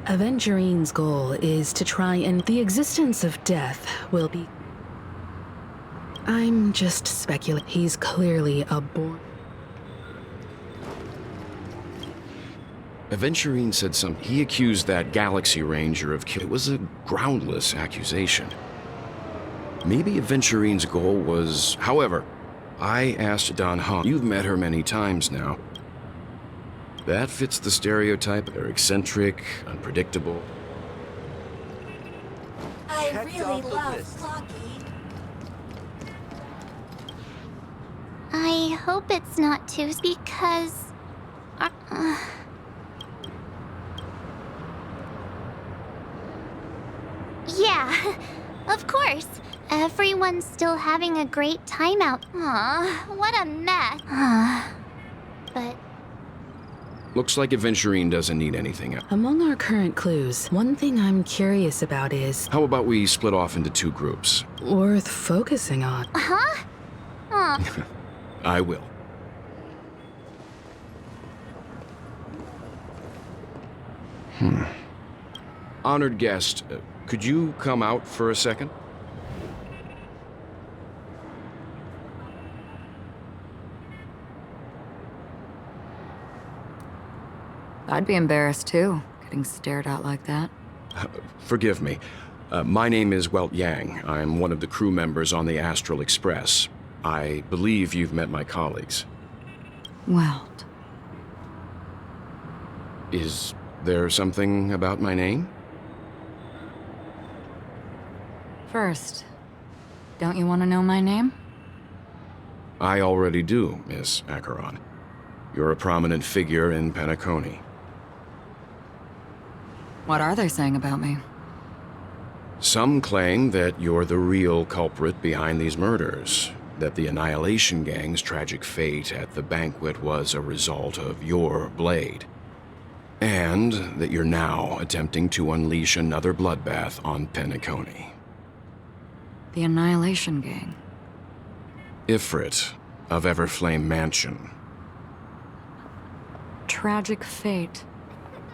Aventurine's goal is to try and the existence of death will be... I'm just speculating. He's clearly a born... Aventurine said something. He accused that Galaxy Ranger of killing. It was a groundless accusation. Maybe Aventurine's goal was... However, I asked Don Hahn. You've met her many times now. That fits the stereotype. They're eccentric, unpredictable. I really love Flocky. I hope it's not too, because... Yeah, of course. Everyone's still having a great time out. Aw, what a mess. But... Looks like Aventurine doesn't need anything else. Among our current clues, one thing I'm curious about is... How about we split off into two groups? worth focusing on. Huh? Aw. I will. Honored guest, could you come out for a second? I'd be embarrassed too, getting stared at like that. Forgive me. My name is Welt Yang. I'm one of the crew members on the Astral Express. I believe you've met my colleagues. Welt. Is there something about my name? First, don't you want to know my name? I already do, Miss Acheron. You're a prominent figure in Penacony. What are they saying about me? Some claim that you're the real culprit behind these murders, that the Annihilation Gang's tragic fate at the banquet was a result of your blade, and that you're now attempting to unleash another bloodbath on Penacony. The Annihilation Gang. Ifrit of Everflame Mansion. Tragic fate.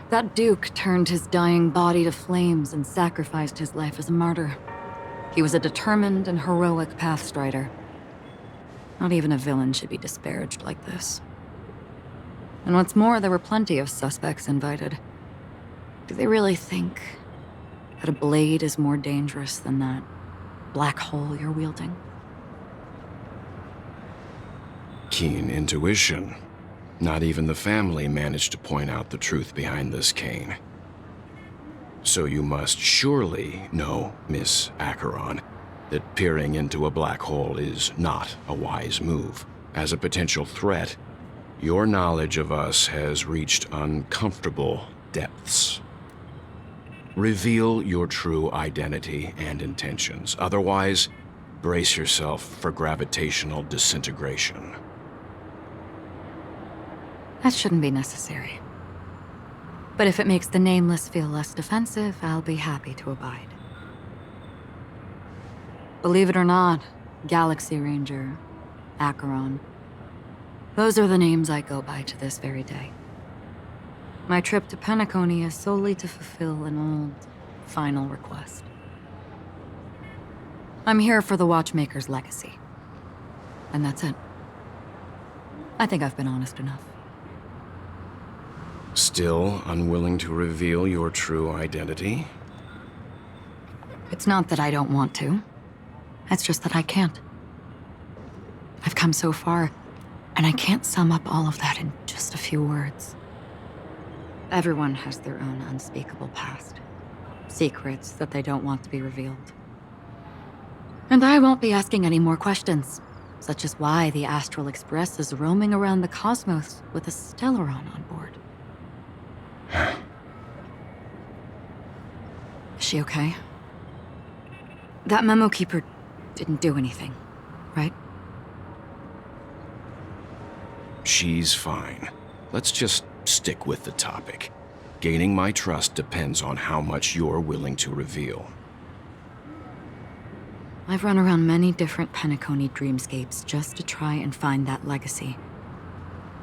That Duke turned his dying body to flames and sacrificed his life as a martyr. He was a determined and heroic pathstrider. Not even a villain should be disparaged like this. And what's more, there were plenty of suspects invited. Do they really think that a blade is more dangerous than that black hole you're wielding? Keen intuition. Not even the family managed to point out the truth behind this cane. So you must surely know, Miss Acheron, that peering into a black hole is not a wise move. As a potential threat, your knowledge of us has reached uncomfortable depths. Reveal your true identity and intentions. Otherwise, brace yourself for gravitational disintegration. That shouldn't be necessary. But if it makes the Nameless feel less defensive, I'll be happy to abide. Believe it or not, Galaxy Ranger, Acheron, those are the names I go by to this very day. My trip to Penacony is solely to fulfill an old, final request. I'm here for the Watchmaker's legacy. And that's it. I think I've been honest enough. Still unwilling to reveal your true identity? It's not that I don't want to. It's just that I can't. I've come so far, and I can't sum up all of that in just a few words. Everyone has their own unspeakable past. Secrets that they don't want to be revealed. And I won't be asking any more questions, such as why the Astral Express is roaming around the cosmos with a Stellaron on board. Is she okay? That memokeeper didn't do anything, right? She's fine. Let's just stick with the topic. Gaining my trust depends on how much you're willing to reveal. I've run around many different Penacony dreamscapes just to try and find that legacy.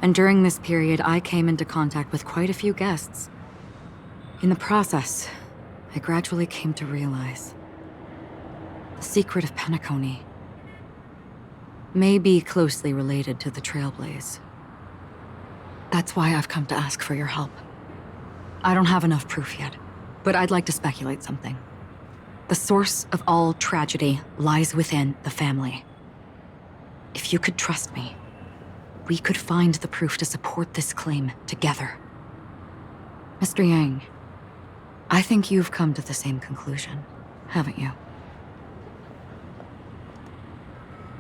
And during this period, I came into contact with quite a few guests. In the process, I gradually came to realize the secret of Penacony may be closely related to the Trailblaze. That's why I've come to ask for your help. I don't have enough proof yet, but I'd like to speculate something. The source of all tragedy lies within the family. If you could trust me, we could find the proof to support this claim together. Mr. Yang, I think you've come to the same conclusion, haven't you?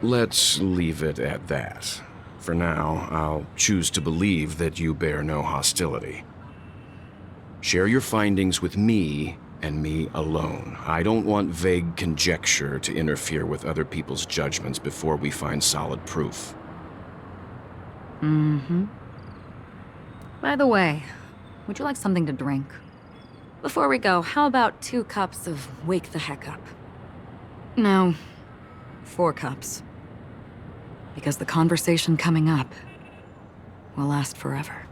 Let's leave it at that. For now, I'll choose to believe that you bear no hostility. Share your findings with me and me alone. I don't want vague conjecture to interfere with other people's judgments before we find solid proof. Mm-hmm. By the way, would you like something to drink? Before we go, how about 2 cups of Wake the Heck Up? No, 4 cups. Because the conversation coming up will last forever.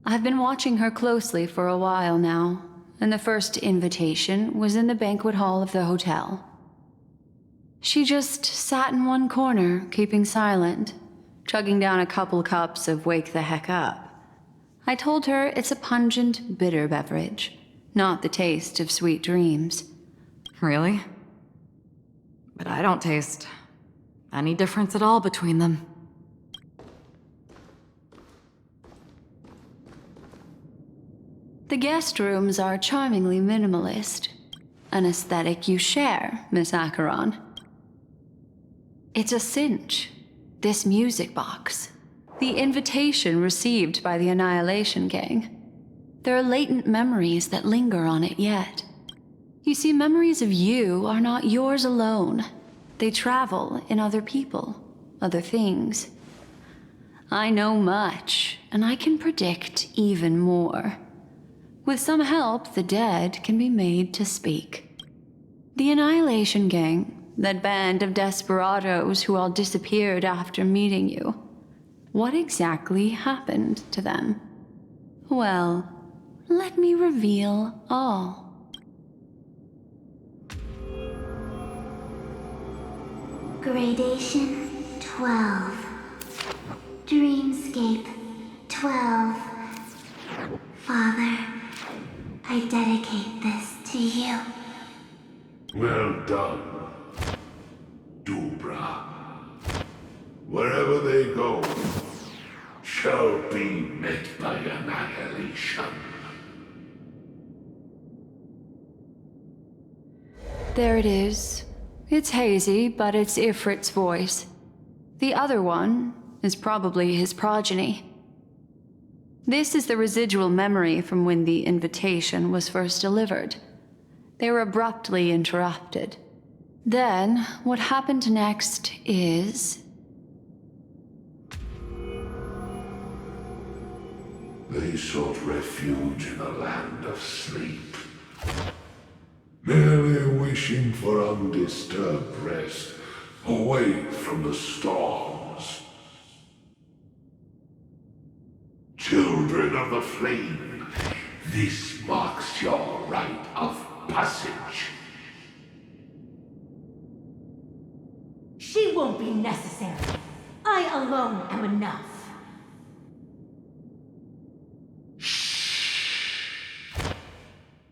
I've been watching her closely for a while now, and the first invitation was in the banquet hall of the hotel. She just sat in one corner, keeping silent, chugging down a couple cups of Wake the Heck Up. I told her it's a pungent, bitter beverage, not the taste of sweet dreams. Really? But I don't taste any difference at all between them. The guest rooms are charmingly minimalist, an aesthetic you share, Miss Acheron. It's a cinch, this music box. The invitation received by the Annihilation Gang. There are latent memories that linger on it yet. You see, memories of you are not yours alone. They travel in other people, other things. I know much, and I can predict even more. With some help, the dead can be made to speak. The Annihilation Gang, that band of desperados who all disappeared after meeting you. What exactly happened to them? Well, let me reveal all. Gradation 12. Dreamscape 12. Father, I dedicate this to you. Well done, Dubra. Wherever they go, shall be met by annihilation. There it is. It's hazy, but it's Ifrit's voice. The other one is probably his progeny. This is the residual memory from when the invitation was first delivered. They were abruptly interrupted. Then, what happened next is... They sought refuge in a land of sleep, merely wishing for undisturbed rest, away from the storms. Children of the Flame, this marks your rite of passage. She won't be necessary. I alone am enough.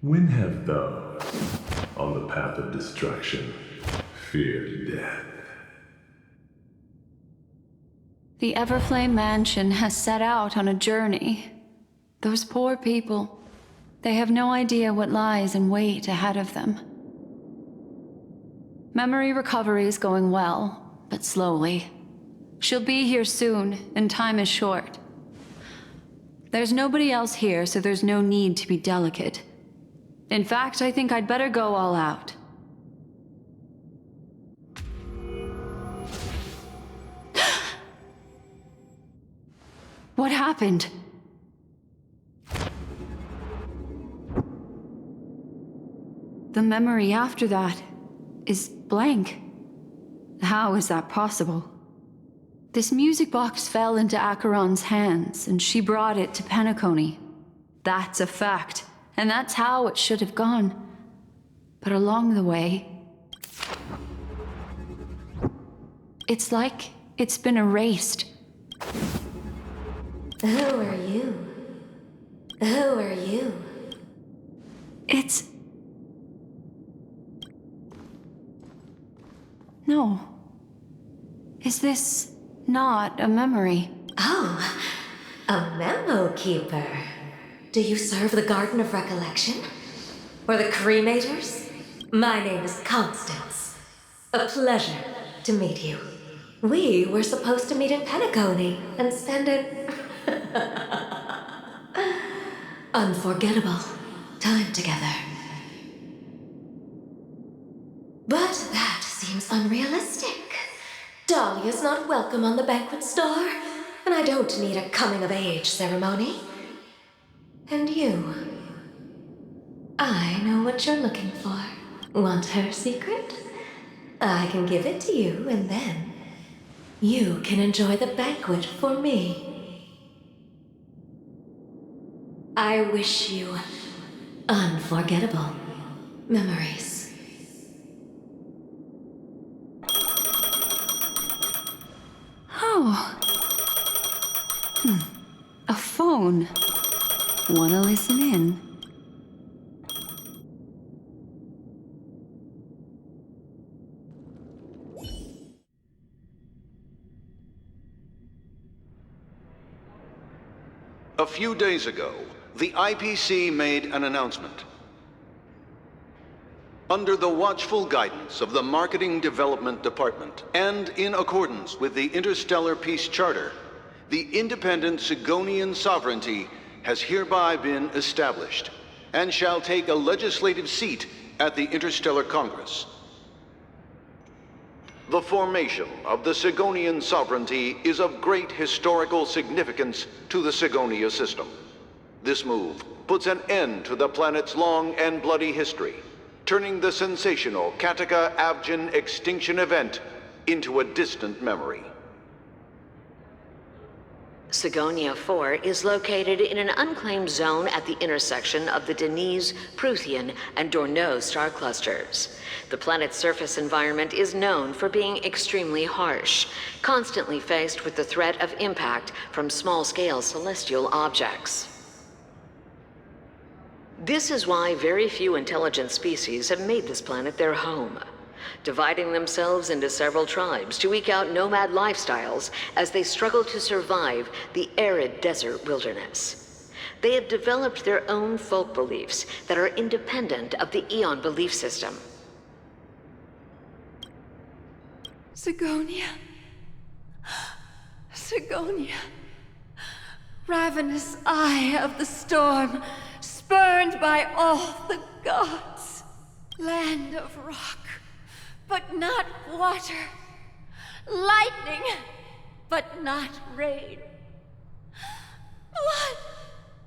When have those on the path of destruction feared death? The Everflame Mansion has set out on a journey. Those poor people, they have no idea what lies in wait ahead of them. Memory recovery is going well, but slowly. She'll be here soon, and time is short. There's nobody else here, so there's no need to be delicate. In fact, I think I'd better go all out. What happened? The memory after that is blank. How is that possible? This music box fell into Acheron's hands, and she brought it to Penacony. That's a fact, and that's how it should have gone. But along the way, it's like it's been erased. Who are you? Who are you? It's... No. Is this not a memory? Oh, a memokeeper. Do you serve the Garden of Recollection? Or the Cremators? My name is Constance. A pleasure to meet you. We were supposed to meet in Penacony and spend an unforgettable time together. But that seems unrealistic. Dahlia's not welcome on the banquet star, and I don't need a coming-of-age ceremony. And you? I know what you're looking for. Want her secret? I can give it to you, and then you can enjoy the banquet for me. I wish you unforgettable memories. Oh. A phone. Wanna listen in? A few days ago, the IPC made an announcement. Under the watchful guidance of the Marketing Development Department, and in accordance with the Interstellar Peace Charter, the independent Sigonian sovereignty has hereby been established, and shall take a legislative seat at the Interstellar Congress. The formation of the Sigonian sovereignty is of great historical significance to the Sigonia system. This move puts an end to the planet's long and bloody history, turning the sensational Kataka-Avgin extinction event into a distant memory. Sigonia 4 is located in an unclaimed zone at the intersection of the Denise, Prothean, and Dorneau star clusters. The planet's surface environment is known for being extremely harsh, constantly faced with the threat of impact from small-scale celestial objects. This is why very few intelligent species have made this planet their home, dividing themselves into several tribes to eke out nomad lifestyles as they struggle to survive the arid desert wilderness. They have developed their own folk beliefs that are independent of the Eon belief system. Sigonia. Sigonia. Ravenous eye of the storm, spurned by all the gods. Land of rock, but not water. Lightning, but not rain. Blood,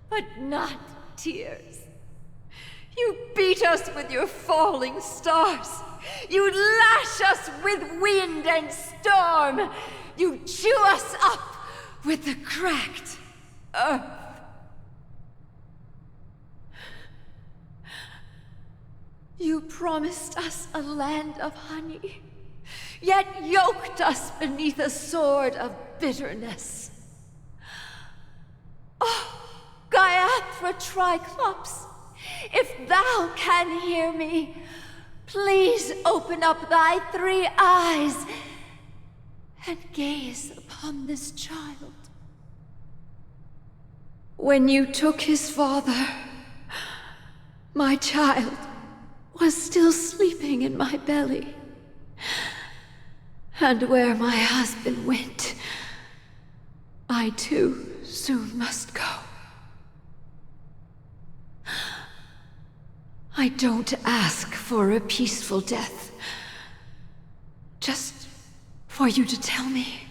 but not tears. You beat us with your falling stars. You lash us with wind and storm. You chew us up with the cracked earth. You promised us a land of honey, yet yoked us beneath a sword of bitterness. Oh, Gaiathra Triclops, if thou can hear me, please open up thy 3 eyes and gaze upon this child. When you took his father, my child was still sleeping in my belly. And where my husband went, I too soon must go. I don't ask for a peaceful death, just for you to tell me,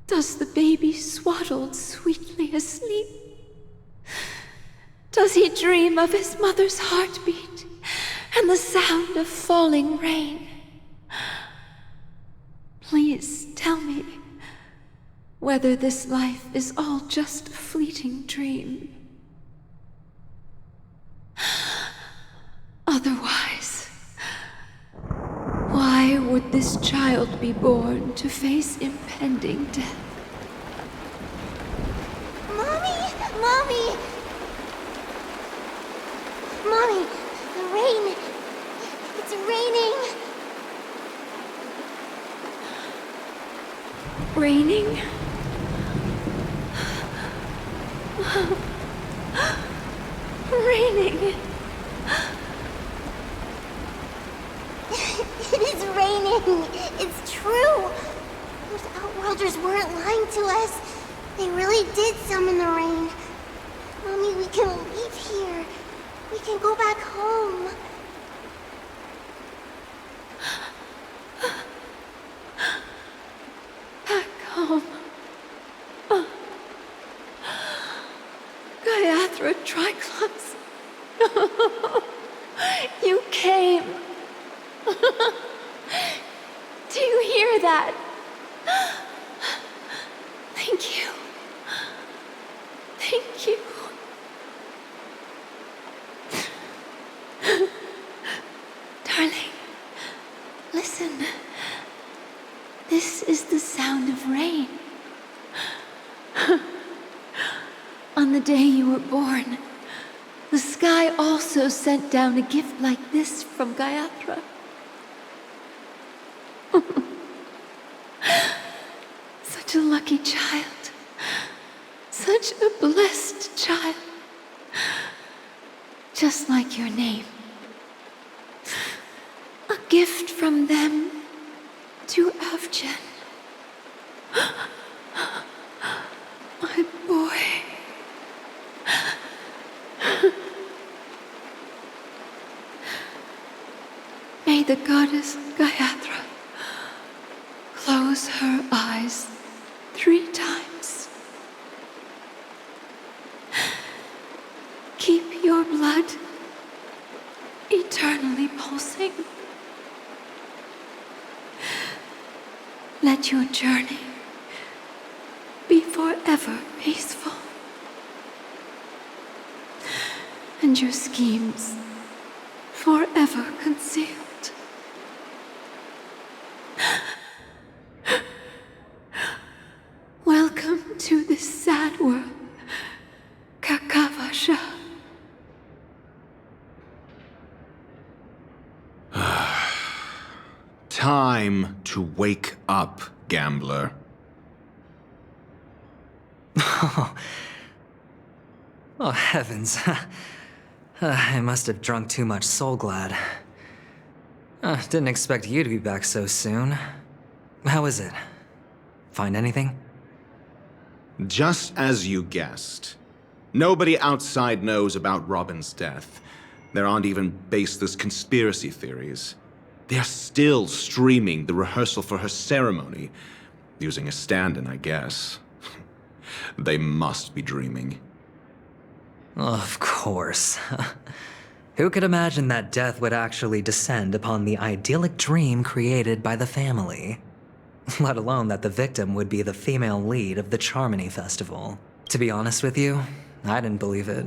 does the baby swaddled sweetly asleep? Does he dream of his mother's heartbeat and the sound of falling rain? whether this life is all just a fleeting dream. Otherwise, why would this child be born to face impending death? Mommy! Mommy! Mommy, the rain. It's raining. Raining? Raining. It is raining. It's true. Those Outworlders weren't lying to us. They really did summon the rain. Mommy, we can leave here. We can go back home. Back home. Gaiathra Triclops. You came. Do you hear that? Thank you. Thank you. Darling, listen. This is the sound of rain. On the day you were born, the sky also sent down a gift like this from Gaiathra. Such a lucky child. Such a blessed child. Just like your name. A gift from them to Avgen. My boy. May the goddess Gaiathra close her eyes 3 times. Keep your blood eternally pulsing. Let your journey be forever peaceful. And your schemes forever concealed. Welcome to this sad world, Kakavasha. Time to wake up, gambler. Oh, heavens. I must have drunk too much Soul Glad. Didn't expect you to be back so soon. How is it? Find anything? Just as you guessed. Nobody outside knows about Robin's death. There aren't even baseless conspiracy theories. They're still streaming the rehearsal for her ceremony, using a stand-in, I guess. They must be dreaming. Of course. Who could imagine that death would actually descend upon the idyllic dream created by the family? Let alone that the victim would be the female lead of the Charmony Festival. To be honest with you, I didn't believe it.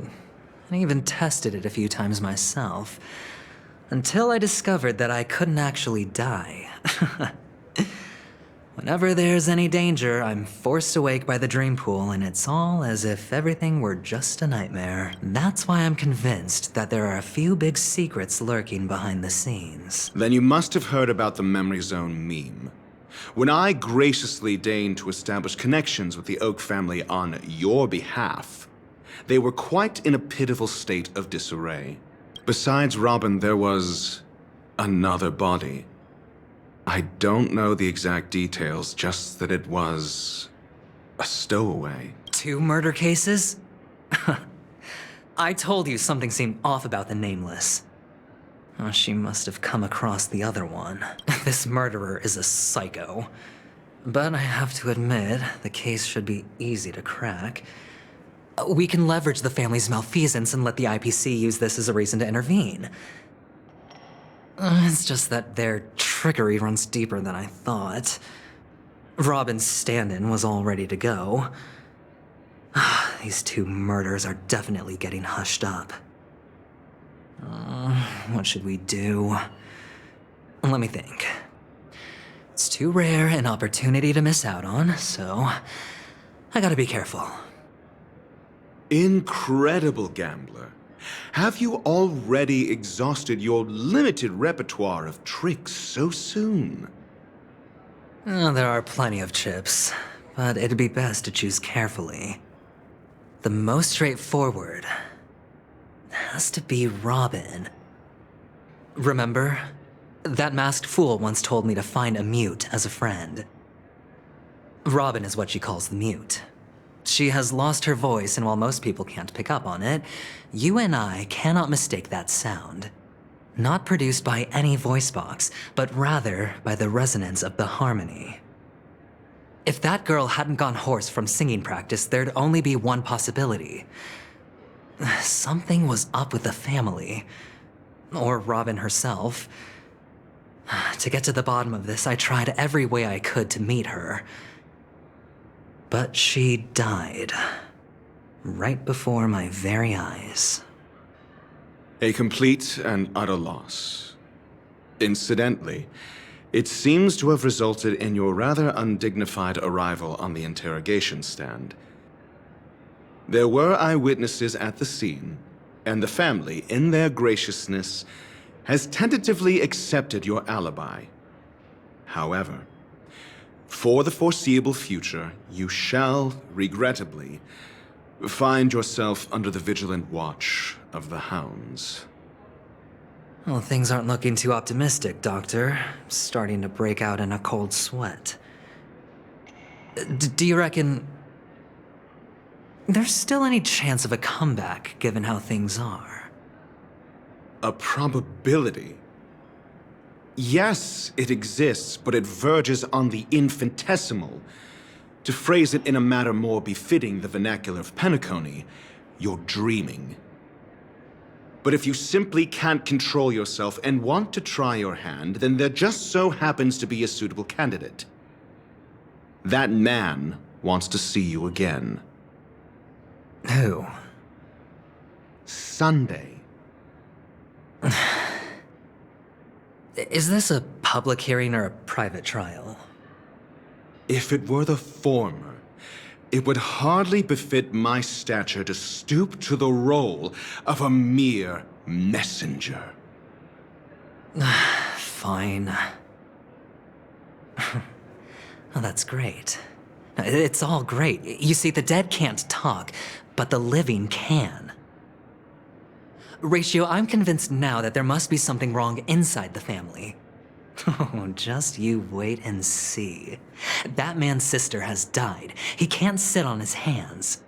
I even tested it a few times myself. Until I discovered that I couldn't actually die. Whenever there's any danger, I'm forced awake by the dream pool, and it's all as if everything were just a nightmare. That's why I'm convinced that there are a few big secrets lurking behind the scenes. Then you must have heard about the Memory Zone meme. When I graciously deigned to establish connections with the Oak family on your behalf, they were quite in a pitiful state of disarray. Besides Robin, there was another body. I don't know the exact details, just that it was a stowaway. 2 murder cases? I told you something seemed off about the Nameless. Oh, she must have come across the other one. This murderer is a psycho. But I have to admit, the case should be easy to crack. We can leverage the family's malfeasance and let the IPC use this as a reason to intervene. It's just that their trickery runs deeper than I thought. Robin's stand-in was all ready to go. These two murders are definitely getting hushed up. What should we do? Let me think. It's too rare an opportunity to miss out on, so I gotta be careful. Incredible, gambler. Have you already exhausted your limited repertoire of tricks so soon? There are plenty of chips, but it'd be best to choose carefully. The most straightforward has to be Robin. Remember? That masked fool once told me to find a mute as a friend. Robin is what she calls the mute. She has lost her voice, and while most people can't pick up on it, you and I cannot mistake that sound. Not produced by any voice box, but rather by the resonance of the harmony. If that girl hadn't gone hoarse from singing practice, there'd only be one possibility. Something was up with the family. Or Robin herself. To get to the bottom of this, I tried every way I could to meet her. But she died. Right before my very eyes. A complete and utter loss. Incidentally, it seems to have resulted in your rather undignified arrival on the interrogation stand. There were eyewitnesses at the scene, and the family, in their graciousness, has tentatively accepted your alibi. However, for the foreseeable future, you shall, regrettably, find yourself under the vigilant watch of the hounds. Well, things aren't looking too optimistic, Doctor. Starting to break out in a cold sweat. Do you reckon there's still any chance of a comeback, given how things are? A probability? Yes, it exists, but it verges on the infinitesimal. To phrase it in a manner more befitting the vernacular of Penacony, you're dreaming. But if you simply can't control yourself and want to try your hand, then there just so happens to be a suitable candidate. That man wants to see you again. Who? Sunday. Is this a public hearing or a private trial? If it were the former, it would hardly befit my stature to stoop to the role of a mere messenger. Fine. Oh, that's great. It's all great. You see, the dead can't talk, but the living can. Ratio, I'm convinced now that there must be something wrong inside the family. Oh, just you wait and see. That man's sister has died. He can't sit on his hands.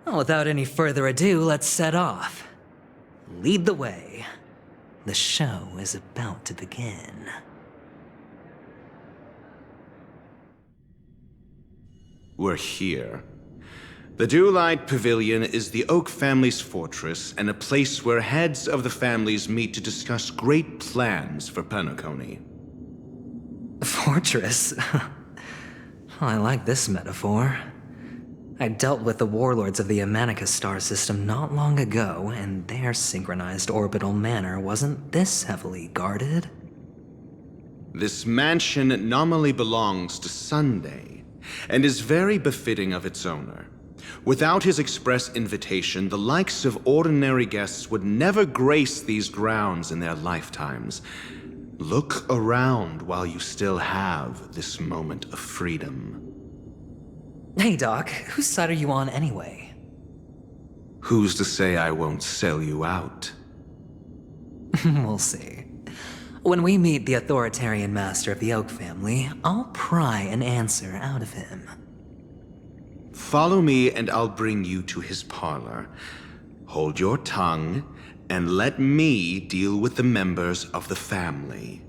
Well, without any further ado, let's set off. Lead the way. The show is about to begin. We're here. The Dewlight Pavilion is the Oak family's fortress and a place where heads of the families meet to discuss great plans for Penacony. Fortress? I like this metaphor. I dealt with the warlords of the Aventurine star system not long ago, and their synchronized orbital manor wasn't this heavily guarded. This mansion nominally belongs to Sunday, and is very befitting of its owner. Without his express invitation, the likes of ordinary guests would never grace these grounds in their lifetimes. Look around while you still have this moment of freedom. Hey, Doc, whose side are you on anyway? Who's to say I won't sell you out? We'll see. When we meet the authoritarian master of the Oak family, I'll pry an answer out of him. Follow me and I'll bring you to his parlor. Hold your tongue and let me deal with the members of the family.